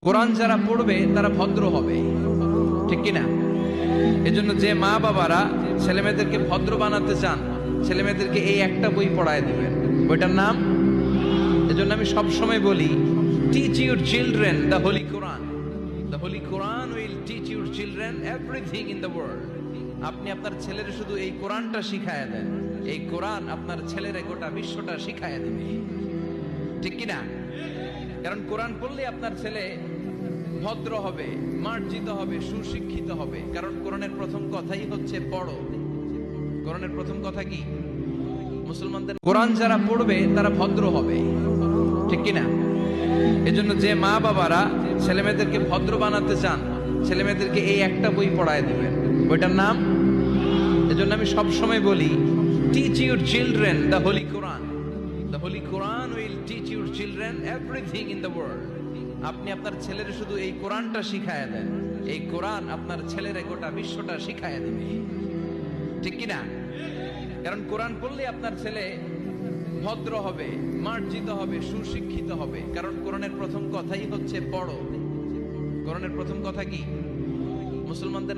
কোরআন যারা পড়বে তারা ভদ্র হবে, ঠিক কিনা? এজন্য যে মা বাবারা ছেলেমেয়েদেরকে ভদ্র বানাতে চান, ছেলেমেয়েদেরকে এই একটা বই পড়ায় দিবেন, বইটার নাম। এজন্য আমি সব সময় বলি, teach your children the Holi Quran. The Holi Quran will teach your children everything in the world. আপনি আপনার ছেলের শুধু এই কোরআনটা শিখায়া দেন, এই কোরআন আপনার ছেলের গোটা বিশ্বটা শিখায়া দেবে, ঠিক কিনা? কারণ কোরআন পড়লে আপনার ছেলে ভদ্র হবে, মার্জিত হবে, সুশিক্ষিত হবে। কারণ কোরআনের প্রথম কথাই হচ্ছে পড়ো। কোরআনের প্রথম কথা কি? মুসলমানদের কোরআন যারা পড়বে তারা ভদ্র হবে, ঠিক কিনা? এজন্য যে মা বাবারা ছেলেমেয়েদেরকে ভদ্র বানাতে চান, ছেলেমেয়েদেরকে এই একটা বই পড়ায় দিবেন, বইটার নাম। এজন্য আমি সব সময় বলি, teach your children the Holi Quran. The Holi Quran will teach your children everything in the world. আপনি আপনার ছেলের শুধু এই কোরআনটা শিখায়া দেন, এই কোরআন আপনার ছেলের গোটা বিশ্বটা শিখায়া দেবে, ঠিক কিনা? কারণ কোরআন পড়লে আপনার ছেলে ভদ্র হবে, মার্জিত হবে, সুশিক্ষিত হবে। কারণ কোরআনের প্রথম কথাই হচ্ছে পড়ো। কোরআনের প্রথম কথা কি? মুসলমানদের